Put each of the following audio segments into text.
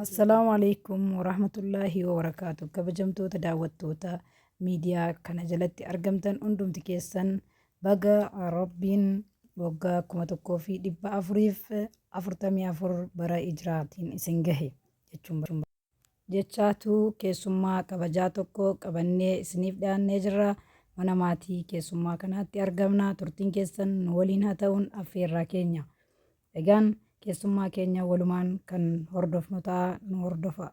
Assalaamu alaikum warahmatullaahi wabarakaatu. Kabajamtoota daawwattoota miidiyaa kana jalatti argamtan hundumti keessan baga Rabbiin waggaa 1444 bara Hijraatiin isin gahe jechuun jechaatu keessummaa kabajaa tokko qabannee isiniif dhiyaannee jirra. Mana maatii keessummaa kanaatti argamna. Turtiin keessan nu waliin haa ta'uun affeerraa keenya. Egaan keessummaa keenya walumaan kan hordofnu ta'a nu hordofa.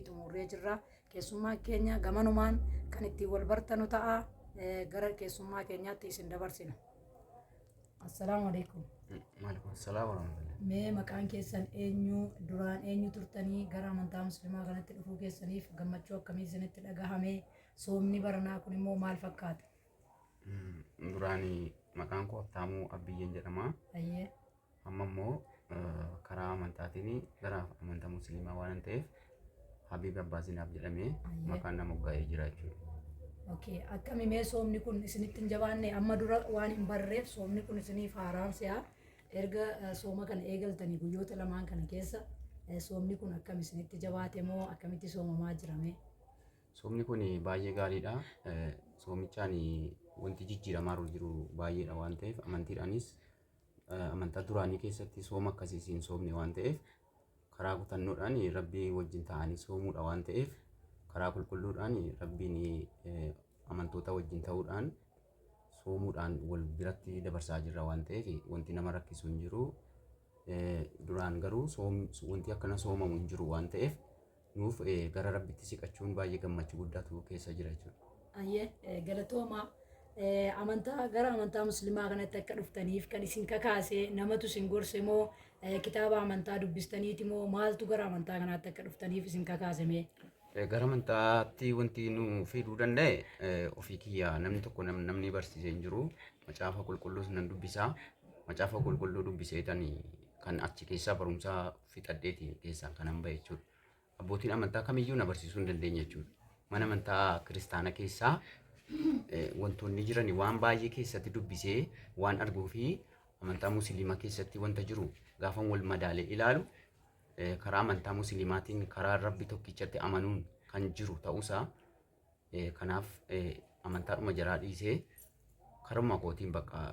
Xumurree jirra. Keessummaa keenya gamanumaan kan ittiin wal bartanu ta'a. Gara keessummaa keenyaatti isin dabarsina. Assalaamu alaikum. Maalaikum salaam warahmatullahi. Mee maqaan keessan eenyu, duraan eenyu turtanii gara amantaa musliimaa kanatti dhufuu keessaniif gammachuu akkamii isinitti dhagahame? Soomni baranaa kun immoo maal fakkaata? Duraanii maqaan koo Habtaamuu Abbiyyeen jedhama. Ayyee. Amma immoo karaa amantaatiin gara amantaa musliimaa waan ta'eef Habiib Abbaasinaaf jedhamee maqaan nama moggaa'ee jira jechuudha. Okay, akkami mee soomni kun isinitti hin jabaanne? Amma dura waan hin barreef soomni kun isiniif haaraamsiyaa. Erga sooma kana eegaltanii guyyoota lamaan kana keessa soomni kun akkam isinitti jabaate moo akkamitti soomamaa jirame? Soomni kun baay'ee gaariidha. Soomichaan wanti jijjiiramaa jiru baay'eedha waan ta'eef amantiidhaanis amantaa duraanii keessatti sooma akkasiin soomne waan ta'eef karaa kutannoodhaan rabbii wajjin ta'anii soomuudha waan ta'eef karaa qulqulluudhaan rabbiin amantoota wajjin ta'uudhaan soomuudhaan wal biratti dabarsaa jirra waan ta'eef wanti nama rakkisu hin jiru. Duraan garuu wanti akkana soomamu hin jiru waan ta'eef nuuf gara rabbitti siqachuun baay'ee gammachuu guddaatu keessa jira jechuudha. Ayyee galatooma. Gara amantaa musliimaa kanatti akka dhuftaniif kan isin kakaase namatu isin gorse moo kitaaba amantaa dubbistaniiti moo maaltu gara amantaa kanaatti akka dhuftaniif isin kakaaseme? Gara amantaatti wanti nu fiduu danda'e ofii kiyya namni tokko namni barsiisee hin jiru. Macaafa qulqulluus nan dubbisa. Macaafa qulqulluu dubbiseetanii kan achi keessaa barumsaa fixadheeti keessaa kanan bahe jechuudha. Abbootiin amantaa kamiyyuu na barsiisuu hin dandeenye jechuudha. Mana amantaa kiristaana keessaa wantoonni jiran waan baay'ee keessatti dubbisee waan arguu fi amantaa musliimaa keessatti wanta jiru gaafa wal madaalee ilaalu karaa amantaa musliimaatiin karaa rabbi tokkichatti amanuun kan jiru ta'uusaa kanaaf amantaadhuma jaraa dhiisee karuma kootiin bakka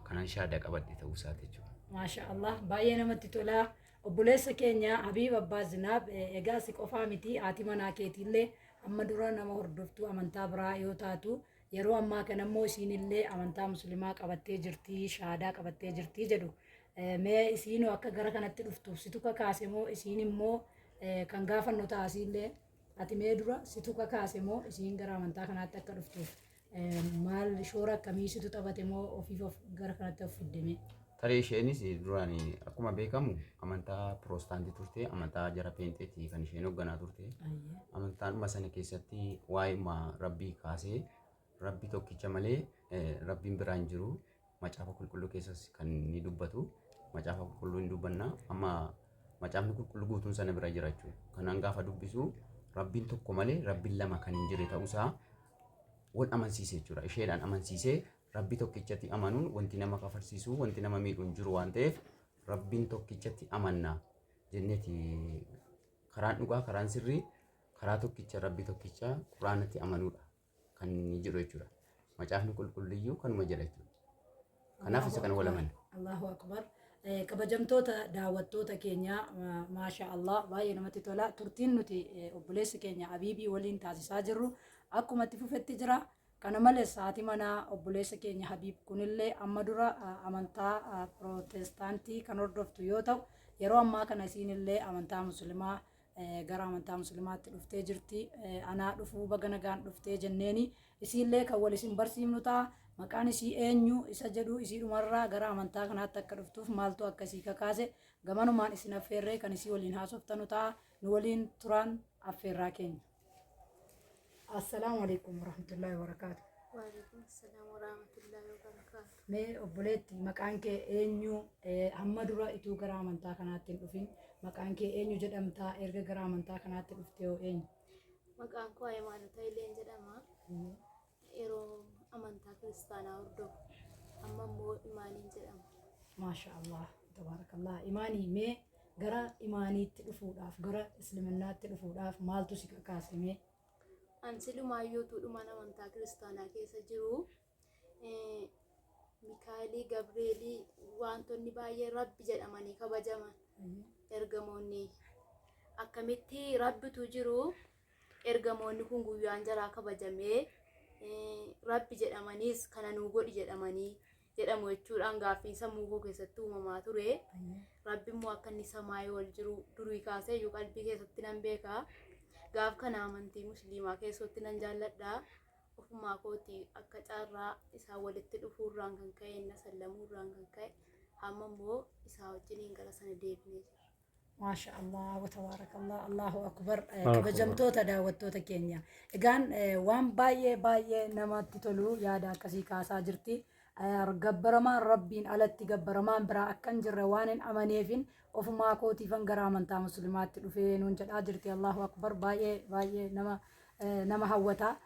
kanan shaada qabadhe ta'uusaati jechuudha. Maasha Allah, baay'ee namatti tola. Obboleessa keenya Habiib Abbaasinaaf egaa si qofaa miti haati manaa keetiillee amma dura nama hordoftuu amantaa biraa yoo taatu yeroo ammaa kana immoo isiinillee amantaa musliimaa qabattee jirti, shaadaa qabattee jirti jedhu. Mee isiinoo akka gara kanatti dhuftuuf situ kakaase moo isiin immoo kan gaafannu taasiillee ati mee dura situ kakaase moo isiin gara amantaa kanaatti akka dhuftuuf maal shoora akkamii situ taphate moo ofiif gara kanatti of fiddame? Tarii isheenis duraan akkuma beekamu amantaa piroostaantii turte, amantaa jara peenxeetii kan isheen hoogganaa turte. Amantaadhuma sana keessatti waa'ee rabbii kaasee rabbii tokkicha malee rabbiin biraa hin jiru. Macaafa qulqulluu keessas kan ni dubbatu. Macaafa qulqulluu hin dubbanna. Amma macaafni qulqulluu guutuun sana bira jira jechuudha. Kanaan gaafa dubbisu rabbiin tokko malee rabbiin lama kan hin jirre ta'uusaa wal amansiise jechuudha. Isheedhaan amansiisee rabbii tokkichatti amanuun wanti nama kafarsiisu wanti nama miidhu hin jiru waan ta'eef rabbiin tokkichatti amanna jenneeti karaan dhugaa karaan sirrii karaa tokkicha rabbii tokkicha quraanatti amanuudha kan inni jedhu jechuudha. Macaafni qulqulluyyuu kanuma jedha jechuudha. Kanaaf isa kana wal amanna. Allahu akbar. Kabajamtoota daawwattoota keenya maasha Allah baay'ee namatti tola. Turtiin nuti obboleessa keenya Habiibii waliin taasisaa jirru akkuma itti fufetti jira. Kana malees haati manaa obboleessa keenya Habiib kunillee amma dura amantaa Pirootestaantii kan hordoftu yoo ta'u yeroo ammaa kana isiinillee amantaa musliimaa gara amantaa musliimaatti dhuftee jirti. Anaa dhufuu baga nagaan dhuftee jenneeni isiillee kan wal isin barsiifnu ta'a. Maqaan isii eenyu isa jedhu isiidhumarraa gara amantaa kanaatti akka dhuftuuf maaltu akkasii kakaase gamanumaan isin affeerree kan isii waliin haasoftanu ta'a. Nu waliin turaan affeerraa keenya. Assalamu alaikum warahmatullahi wabarakatuh. Waalaikum assalam warahmatullahi wabarakatuh. Mee obboleetti maqaan kee eenyu? Hamma dura ituu gara amantaa kanaatti hin dhufin maqaan kee eenyu jedhamta? Erga gara amantaa kanaatti dhuftee hoo eenyu? Maqaan koo Hayimaanota Ileen jedhama. Yeroo amantaa kiristaanaa hordofu amma immoo Imaaniin jedhama. Maasha Allah, tabaarakallah. Imaanii mee gara imaaniitti dhufuudhaaf gara islaamummaatti dhufuudhaaf maaltu si kakaasime? An silumaayyootu dhumaan amantaa kiristaanaa keessa jiru. Mikaa'elii, Gabreelii wantoonni baay'ee rabbi jedhamanii kabajaman ergamoonni akkamitti rabbitu jiru ergamoonni kun guyyaan jaraa kabajamee rabbi jedhamaniis kana nuu godhi jedhamanii jedhamu jechuudhaan gaaffii sammuu koo keessatti uumamaa ture. Rabbi immoo akka inni samaayii ol jiru durii kaasee iyyuu qalbii keessatti nan beeka. Gaaf kana amantii musliimaa keessatti nan jaalladha. Ofumaa kooti akka carraa isaa walitti dhufuurraan kan ka'e na sallamuurraan kan ka'e hamma immoo isaa wajjiniin gara sana deebinee jira. Maasha Allah wa tabaarakallah, Allahu akbar. Kabajamtoota daawwattoota keenya, egaan waan baay'ee namatti tolu yaada akkasii kaasaa jirti. Gabbaramaan rabbiin alatti gabbaramaan biraa akka hin jirre waan hin amaneefin ofumaa kootiifan gara amantaa musliimaatti dhufee nuun jedhaa jirti. Allahu akbar. Baay'ee nama hawwata.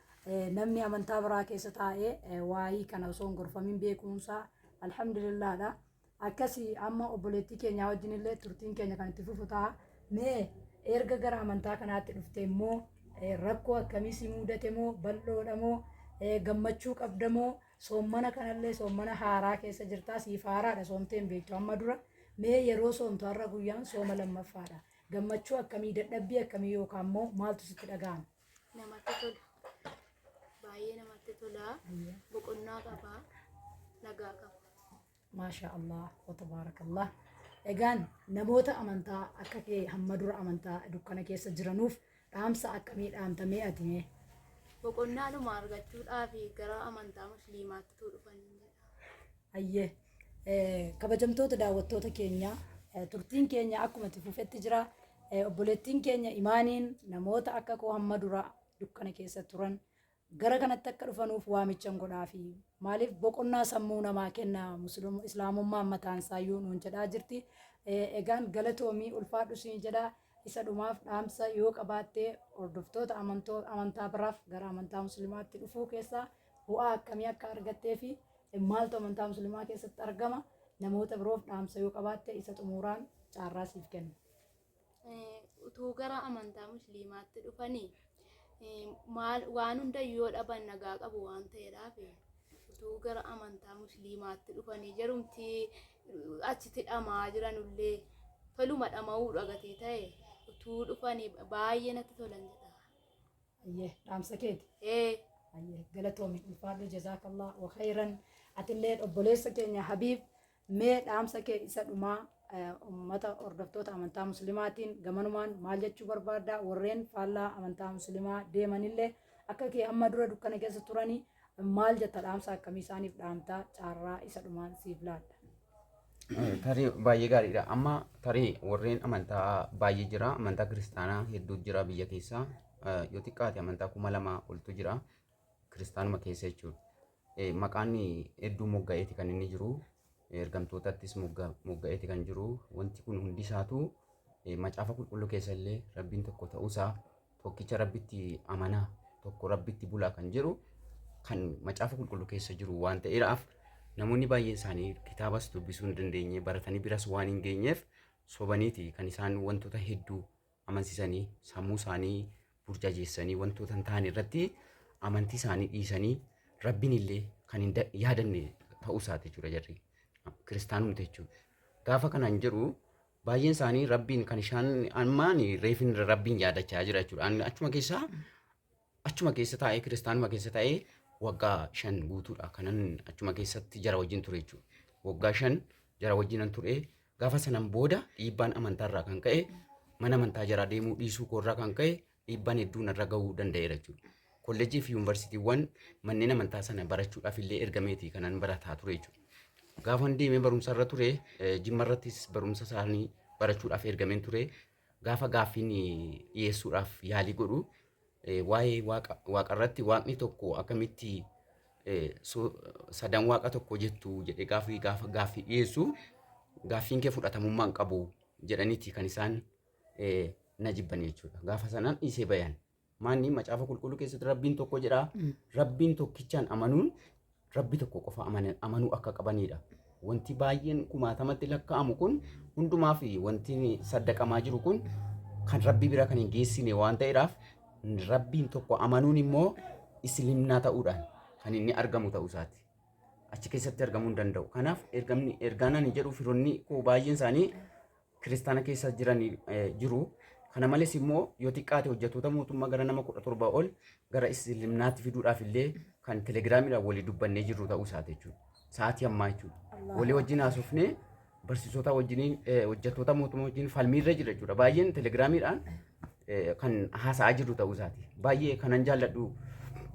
Namni amantaa biraa keessa taa'ee waa'ee kana osoo hin gorfamin beekumsa alhamdulillaadha. Akkasii amma obboleettii keenya wajjin illee turtiin keenya kan itti fufu ta'a. Mee erga gara amantaa kanaatti dhufte immoo rakkoo akkamii si mudate moo bal'oodha moo gammachuu qabda moo soommana kanallee soommana haaraa keessa jirtaa? Siif haaraadha soomtee hin beektu amma dura. Mee yeroo soomtu har'a guyyaan sooma lammaffaadha. Gammachuu akkamii, dadhabbii akkamii yookaan immoo maaltu sitti dhaga'ama? Namatti tola. Baay'ee namatti tola. Boqonnaa qaba. Nagaa qaba. Maasha Allah wa tabaarakallah. Egaan namoota amantaa akka kee hamma dura amantaa dukkana keessa jiranuuf dhaamsa akkamii dhaamtamee ati mee? Boqonnaadhuma argachuudhaaf gara amantaa musliimaatti dhufanii jedha. Ayyee kabajamtoota daawwattoota keenya, turtiin keenya akkuma itti fufetti jira. Obboleettiin keenya imaaniin namoota akka koo hamma dura dukkana keessa turan gara kanatti akka dhufanuuf waamichan godhaafi maaliif boqonnaa sammuu namaa kenna islaamummaan mataan isaayyuu nuun jedhaa jirti. Egaan galatoomii ulfaadhu siin jedha. Isa dhumaaf dhaamsa yoo qabaattee hordoftoota amantaa biraaf gara amantaa musliimaatti dhufuu keessaa bu'aa akkamii akka argattee fi maaltu amantaa musliimaa keessatti argama, namoota biroof dhaamsa yoo qabaatte isa xumuraan carraa siif kenna. Utuu gara amantaa musliimaatti dhufanii waan hundayyuu yoo dhaban nagaa qabu waan ta'eedhaaf utuu gara amantaa musliimaatti dhufanii jarumti achitti dhamaa jiranullee toluma dhama'uudha gatii ta'e utuu dhufanii baay'ee natti tolan jedha. Ayyee dhaamsa keeti? Ayyee galatoomi ulfaadhu jazaakallah wa khayran. Atillee obboleessa keenya Habiib mee dhaamsa kee isa dhumaa ummata hordoftoota amantaa muslimaatiin gamanumaan maal jechuu barbaadda? Warreen faallaa amantaa muslimaa deemanillee akka kee amma dura dukkana keessa turanii maal jetta? Dhaamsa akkamii isaaniif dhaamtaa? Carraa isa dhumaan siif laadha. Tarii baay'ee gaariidha. Amma tarii warreen amantaa baay'ee jira. Amantaa kiristaanaa hedduu jira biyya keessa. Yoo xiqqaate amantaa 2000 oltu jira kiristaanuma keessa jechuudha. Maqaan hedduu mogga'eeti kan inni jiru. Ergamtootattis mogga'eeti kan jiru. Wanti kun hundi isaatu macaafa qulqulluu keessa illee rabbiin tokko ta'uusaa, tokkicha rabbitti amanaa, tokko rabbitti bulaa kan jiru kan macaafa qulqulluu keessa jiru waan ta'eedhaaf namoonni baay'een isaanii kitaabas dubbisuu hin dandeenye, baratanii biras waan hin geenyeef sobaniiti kan isaan wantoota hedduu amansiisanii sammuu isaanii burjajeessanii wantoota hin taane irratti amantii isaanii dhiisanii rabbiin illee kan hin yaadanne ta'uusaati jechuudha jarri kiristaanumti jechuudha. Gaafa kanaan jedhu baay'een isaanii rabbiin kan isaan ammaan reefin rabbiin yaadachaa jira jechuudha. Achuma keessa taa'ee kiristaanuma keessa taa'ee waggaa 5 guutuudha kanan achuma keessatti jara wajjin ture jechuudha. Waggaa 5 jara wajjinan ture. Gaafa sanan booda dhiibbaan amantaarraa kan ka'e mana amantaa jaraa deemuu dhiisuu koorraa kan ka'e dhiibbaan hedduun irra gahuu danda'eera jechuudha. Kolleejjii fi yuunivarsiitiiwwan manneen amantaa sana barachuudhaaf illee ergameeti kanan barataa ture jechuudha. Gaafa deemee barumsa irra ture jimmarrattis barumsa isaanii barachuudhaaf ergameen ture. Gaafa gaaffiin dhiyeessuudhaaf yaalii godhu waa'ee waaqarratti waaqni tokko akkamitti sadan waaqa tokko jettu jedhee gaafa gaaffii dhiyeessu gaaffiin kee fudhatamummaan qabu jedhaniiti kan isaan na jibban jechuudha. Gaafa sanaan dhiisee bayan. Maanni macaafa qulqulluu keessatti rabbiin tokko jedha. Rabbiin tokkichaan amanuun rabbi tokko qofa amanuu akka qabanidha. wanti baay'een kumaatamatti lakkaa'amu kun hundumaa fi wanti saddaqamaa jiru kun kan rabbii bira kan hin geessine waan ta'eedhaaf rabbiin tokko amanuun immoo islimnaa ta'uudhaan kan inni argamu ta'uu isaati. Achi keessatti argamuu hin danda'u. Kanaaf ergaan ani jedhu firoonni koo baay'een isaanii kiristaana keessa jiran jiru. Kana malees immoo yoo xiqqaate hojjettoota mootummaa gara nama 17 ol gara islimnaatti fiduudhaaf illee kan telegiraamiidhaan walii dubbannee jirru ta'uu isaati jechuudha. Sa'aatii ammaa jechuudha. Walii wajjin haasofnee barsiisota wajjin hojjettoota mootummaa wajjin falmiirra jira jechuudha. Baay'een telegiraamiidhaan kan haasa'aa jiru ta'uu isaati. Baay'ee kanan jaalladhu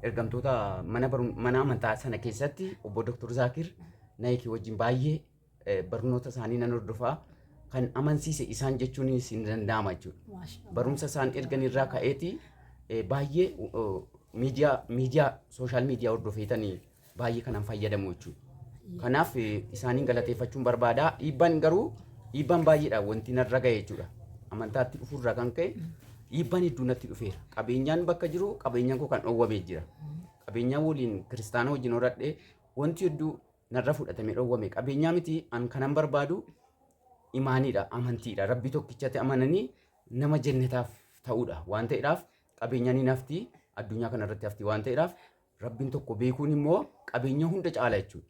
ergamtoota mana amantaa sana keessatti obbo Dr. Zaakir Naayikii wajjin baay'ee barnoota isaanii nan hordofaa. Kan amansiise isaan jechuun hin danda'ama jechuudha. Barumsa isaan ergan irraa ka'eeti baay'ee miidiyaa sooshaal miidiyaa hordofeetanii baay'ee kanan fayyadamu jechuudha. Kanaaf isaaniin galateeffachuun barbaada. Dhiibbaan baay'eedha wanti narra ga'e jechuudha. Amantaatti dhufuurraa kan ka'e dhiibbaan hedduu natti dhufeera. Qabeenyaan bakka jiru qabeenyaan koo kan dhoowwamee jira. Qabeenyaan waliin kiristaana wajjin horadhee wanti hedduu narra fudhatamee dhoowwame. Qabeenyaa miti an kanan barbaadu imaaniidha, amantiidha. Rabbi tokkichatti amananii nama jannataaf ta'uudha waan ta'eedhaaf qabeenyaan hin hafti addunyaa kanarratti hafti waan ta'eedhaaf rabbiin tokko beekuun immoo qabeenya hunda caala jechuudha.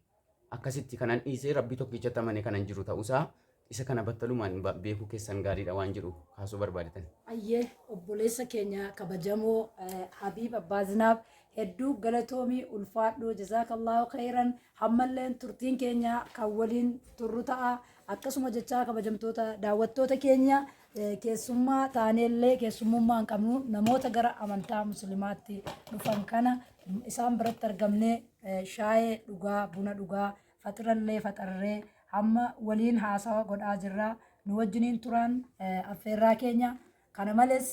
Akkasitti kanan dhiisee rabbi tokkichatti amane kanan jiru ta'uusaa isa kana battalumaan beekuu keessan gaariidha waan jedhu kaasuu barbaadetan. Ayyee obboleessa keenya kabajamoo Habiib Abbaazinaaf hedduu galatoomii ulfaadhu jazaakallahu khairan hammalleen turtiin keenya kan waliin turru ta'a. Akkasuma jechaa kabajamtoota daawwattoota keenya keessummaa taaneellee keessummummaa hin qabnu namoota gara amantaa musliimaatti dhufan kana isaan biratti argamnee shaayee dhugaa buna dhugaa faxirallee faxarree hamma waliin haasawa godhaa jirra nu wajjiniin turan affeerraa keenya kana malees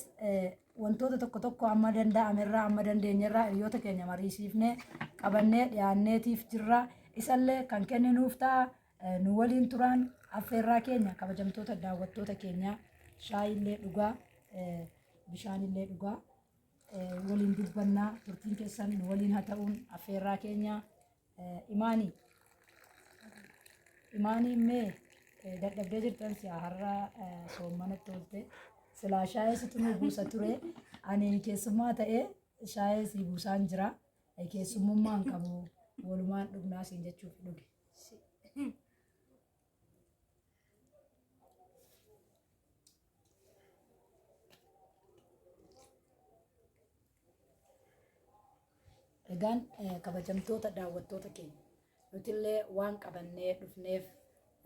wantoota tokko tokko amma danda'amerraa amma dandeenyerraa hiriyoota keenya mariisiifnee qabannee dhiyaanneetiif jirra isallee kan kenninuuf ta'a nu waliin turan affeerraa keenya kabajamtoota daawwattoota keenya shaayillee dhugaa bishaanillee dhugaa waliin dubbannaa turtiin keessan nu waliin haa ta'uun affeerraa keenya imaanii mee dadhabdee jirtan si'a har'a soommanatti oolte silaa shaayee situ nu buusa ture ani keessummaa ta'ee shaayee si buusaan jira keessummummaan qabu walumaan dhugnaa siin jechuuf dhuge. Egaan kabajamtoota daawwattoota keenya nutillee waan qabannee dhufneef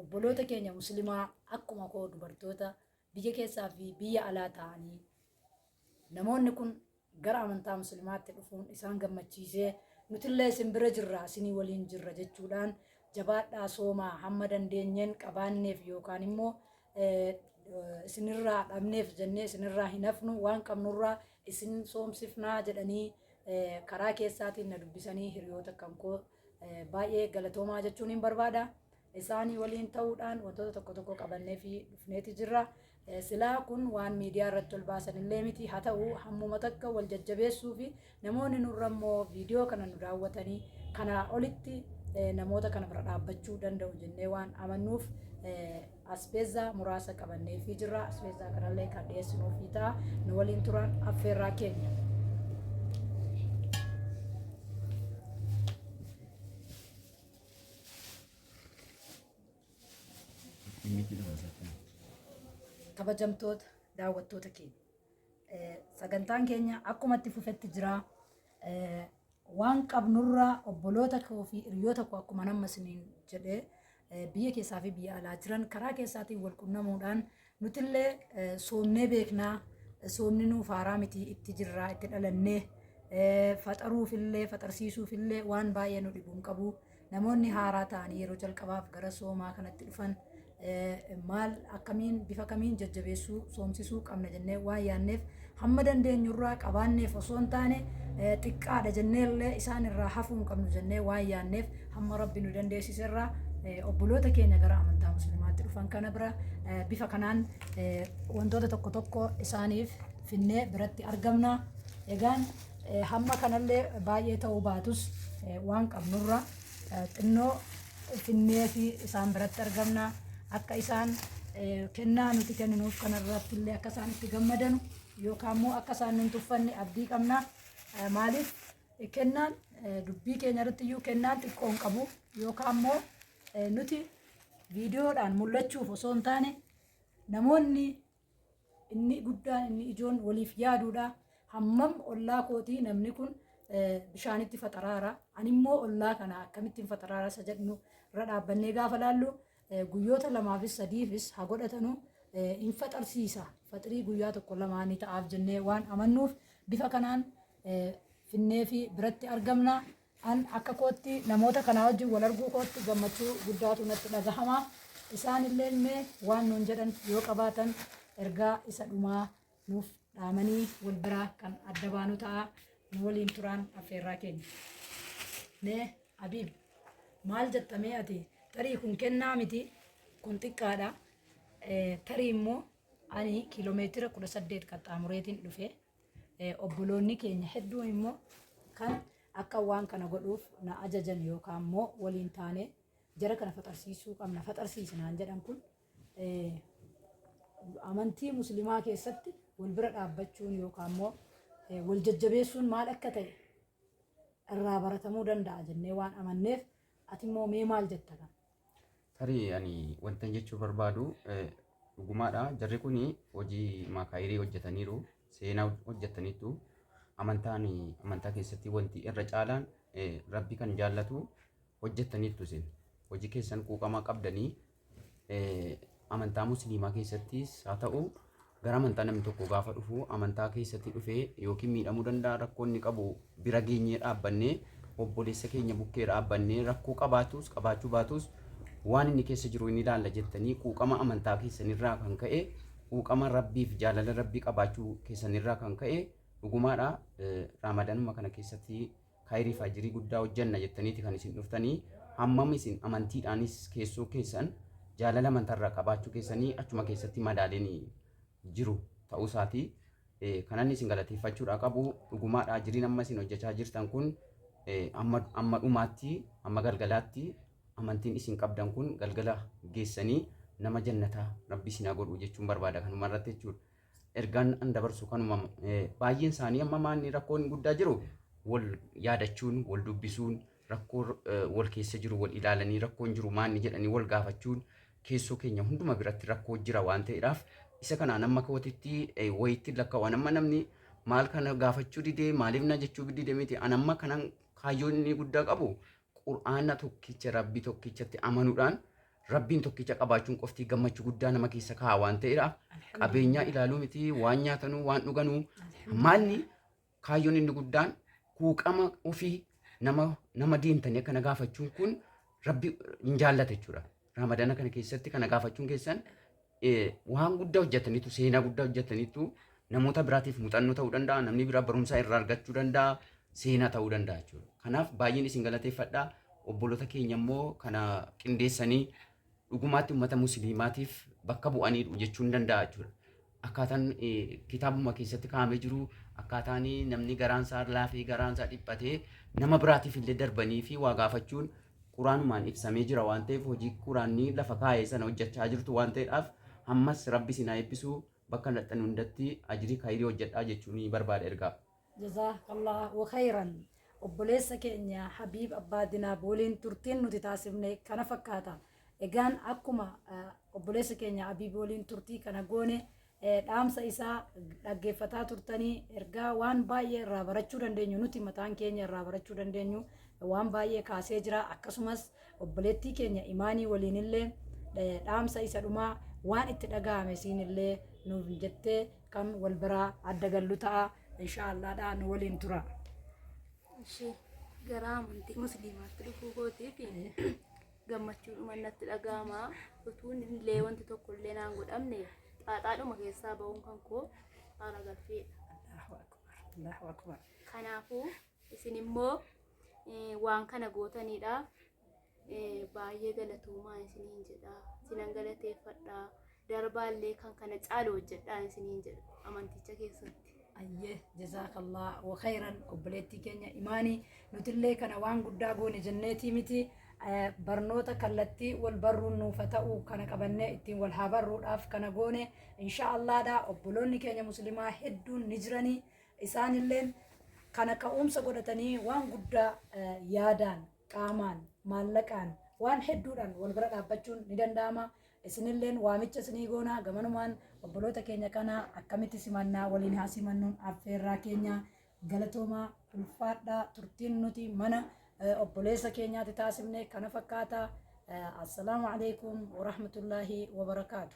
obboloota keenya musliimaa akkuma koo dubartoota biyya keessaa fi biyya alaa ta'anii namoonni kun gara amantaa musliimaatti dhufuun isaan gammachiisee nutillee isin bira jirra isinii waliin jirra jechuudhaan jabaadhaa soomaa hamma dandeenyeen qabaanneef yookaan immoo isinirraa dhabneef jennee isinirraa hin hafnu waan qabnurraa isin soomsifnaa jedhanii karaa keessaatiin na dubbisanii hiriyoota kan koo baay'ee galatoomaa jechuun hin barbaada. Isaanii waliin ta'uudhaan wantoota tokko tokko qabannee fi dhufneeti jirra. Silaa kun waan miidiyaa irratti ol baasan illee miti haa ta'u hammuma takka wal jajjabeessuu fi namoonni nurra immoo viidiyoo kana nu daawwatanii kana olitti namoota kana bira dhaabbachuu danda'u jennee waan amannuuf aspeezaa muraasa qabannee fi jirra. Aspeezaa kanallee kan dhiyeessinuu fi ta'a nu waliin turan affeerraa keenya. Kabajamtoota daawwattoota keenya sagantaan keenya akkuma itti fufetti jira waan qabnurraa obboloota koo fi hiriyoota koo akkuma nama isiniin jedhee biyya keessaa fi biyya alaa jiran karaa keessaatiin wal qunnamuudhaan nutillee soomnee beeknaa soomni nuuf haaraa miti itti jirraa itti dhalannee faxaruufillee faxarsiisuufillee waan baay'ee nu dhibuun qabu namoonni haaraa ta'anii yeroo jalqabaaf gara soomaa kanatti dhufan maal akkamiin bifa kamiin jajjabeessuu soomsisuu qabna jennee waan yaanneef hamma dandeenyurraa qabaanneef osoo hin taane xiqqaadha jenneellee isaan irraa hafuu hin qabnu jennee waan yaanneef hamma rabbi nu dandeessiserraa obboloota keenya gara amantaa musliimaatti dhufan kana bira bifa kanaan wantoota tokko tokko isaaniif finnee biratti argamna. Egaan hamma kanallee baay'ee ta'uu baatus waan qabnurra xinnoo finnee fi isaan biratti argamna. Akka isaan kennaa nuti kenninuuf kanarratti illee akka isaan itti gammadanu yookaan immoo akka isaan nun tuffanne abdii qabna. Maaliif kennaan dubbii keenya irratti iyyuu kennaan xiqqoon qabu yookaan immoo nuti viidiyoodhaan mul'achuuf osoo hin taane namoonni inni guddaan inni ijoon waliif yaaduudha. Hammam ollaa kootii namni kun bishaanitti faxaraara. Ani immoo ollaa kana akkamittiin faxaraara isa jedhu irra dhaabbannee gaafa laallu guyyoota lamaafis sadiifis haa godhatanu hin faxarsiisa. Faxirii guyyaa tokko lamaanii ta'aaf jennee waan amannuuf bifa kanaan finnee fi biratti argamna. An akka kootti namoota kanaa wajjin wal arguu kootti gammachuu guddaatu natti dhagahama. Isaan illee mee waan nuun jedhan yoo qabaatan ergaa isa dhumaa nuuf dhaamanii wal biraa kan adda baanu ta'a. Nu waliin turaan affeerraa keenya. Mee Habiib maal jettamee ati tarii kun kennaa miti kun xiqqaadha. Tarii immoo ani kiiloomeetira 18 qaxxaamureetiin dhufe obboloonni keenya hedduun immoo kan akka waan kana godhuuf na ajajan yookaan immoo waliin taane jara kana faxarsiisuu qabna faxarsiisnaan jedhan kun amantii musliimaa keessatti wal bira dhaabbachuun yookaan immoo wal jajjabeessuun maal akka ta'e irraa baratamuu danda'a jennee waan amanneef ati immoo mee maal jetta kan? Tarii ani wanta jechuu barbaadu dhugumaadha. Jarri kun hojii maakaayirii hojjetaniiru, seenaa hojjetaniitu. Amantaa keessatti wanti irra caalaan rabbi kan jaallatu hojjetaniitu isin. Hojii keessan quuqamaa qabdanii amantaa musliimaa keessattis haa ta'u gara amantaa namni tokko gaafa dhufu amantaa keessatti dhufee yookiin miidhamuu danda'a rakkoonni qabu bira geenyee dhaabbannee obboleessa keenya bukkee dhaabbannee rakkoo qabaatus qabaachuu baatus waan inni keessa jiru inni ilaalla jettanii quuqama amantaa keessanirraa kan ka'e quuqama rabbiif jaalala rabbii qabaachuu keessanirraa kan ka'e dhugumaadha. Raamadaanuma kana keessatti khayrii fi ajirii guddaa hojjanna jettaniiti kan isin dhuftanii hammam isin amantiidhaanis keessoo keessan jaalala amantaarraa qabaachuu keessanii achuma keessatti madaaleen jiru ta'uu isaati. Kanan isin galateeffachuudha qabu dhugumaadha. Ajiriin amma isin hojjechaa jirtan kun amma dhumaatti amma galgalaatti amantiin isin qabdan kun galgala geessanii nama jannataa rabbi isin haa godhu jechuun barbaada kanuma irratti jechuudha. Ergaan an dabarsu kanuma baay'een isaanii amma maanni rakkoon guddaa jiru wal yaadachuun wal dubbisuun rakkoo wal keessa jiru wal ilaalanii rakkoon jiru maanni jedhanii wal gaafachuun keessoo keenya hunduma biratti rakkoo jira waan ta'eedhaaf isa kanaan amma kootitti wayitti lakkaawwan amma namni maal kana gaafachuu didee maaliif na jechuu didee miti an amma kanan kaayyoon inni guddaa qabu qur'aana tokkicha rabbii tokkichatti amanuudhaan rabbiin tokkicha qabaachuun qofti gammachuu guddaa nama keessa kaa'a waan ta'eedhaaf qabeenyaa ilaaluu miti waan nyaatanuu waan dhuganuu maalni kaayyoon inni guddaan quuqama ofii nama deemtanii akkana gaafachuun kun rabbi hin jaallata jechuudha. Raamadaana kana keessatti kana gaafachuun keessan waan guddaa hojjetaniitu seenaa guddaa hojjetaniitu namoota biraatiif muuxannoo ta'uu danda'a namni biraa barumsaa irraa argachuu danda'a seenaa ta'uu danda'a jechuudha. Kanaaf baay'een isin galateeffadha. Obboloota keenya immoo kana qindeessanii dhugumaatti uummata musliimaatiif bakka bu'aniidhu jechuun danda'a jechuudha. Akkaataan kitaabuma keessatti kaa'amee jiru akkaataan namni garaansaa laafee garaansaa dhiphatee nama biraatiif illee darbanii fi waa gaafachuun quraanumaan ibsamee jira waan ta'eef hojii quraanni lafa kaa'ee sana hojjechaa jirtu waan ta'eedhaaf ammas rabbi isin haa eebbisu bakka ladhan hundatti ajirii khayrii hojjedhaa jechuun barbaada ergaa. Jazaakallahu khayran. Obboleessa keenya Habiib Abbaa Dinaab waliin turtiin nuti taasifne kana fakkaata. Egaan akkuma obboleessa keenya Habiib waliin turtii kana goone dhaamsa isaa dhaggeeffataa turtanii ergaa waan baay'ee irraa barachuu dandeenyu nuti mataan keenya irraa barachuu dandeenyu waan baay'ee kaasee jira. Akkasumas obboleettii keenya imaanii waliin illee dhaamsa isa dhumaa waan itti dhagahame isiin illee nuuf jettee kan wal biraa adda gallu ta'a. Inshaallah nu waliin tura. Gara amantii musliimaatti dhufuu kootiif gammachuudhuma natti dhagahama. Utuun illee wanti tokko illee naan godhamne xaaxaadhuma keessaa ba'uun kan koo haara galfeedha. Allahu akbar. Kanaafuu isin immoo waan kana gootanidha. Baay'ee galatoomaa isiniin jedha. Isinan galateeffadha. Darbaallee kan kana caalu hojjedhaa isiniin jedha amanticha keessatti. Ayyee jazaakallah wa khayran obboleettii keenya imaanii nutillee kana waan guddaa goone jenneetii miti barnoota kallattii wal barruun nuufa ta'uu kana qabannee ittiin wal haa barruudhaaf kana goone insha Allaadha. Obboloonni keenya muslimaa hedduun ni jiranii isaanilleen kana ka'umsa godhatanii waan guddaa yaadaan qaamaan maallaqaan waan hedduudhaan wal bira dhaabbachuun ni danda'ama. Isinilleen waamicha isinii goonaa gamanumaan obboloota keenya kana akkamitti simannaa waliin haa simannuun affeerraa keenya galatoomaa ulfaadhaa turtiin nuti mana obboleessa keenyaatti taasifne kana fakkaata. Assalaamu alaikum wa rahmatullaahi wa barakaatu.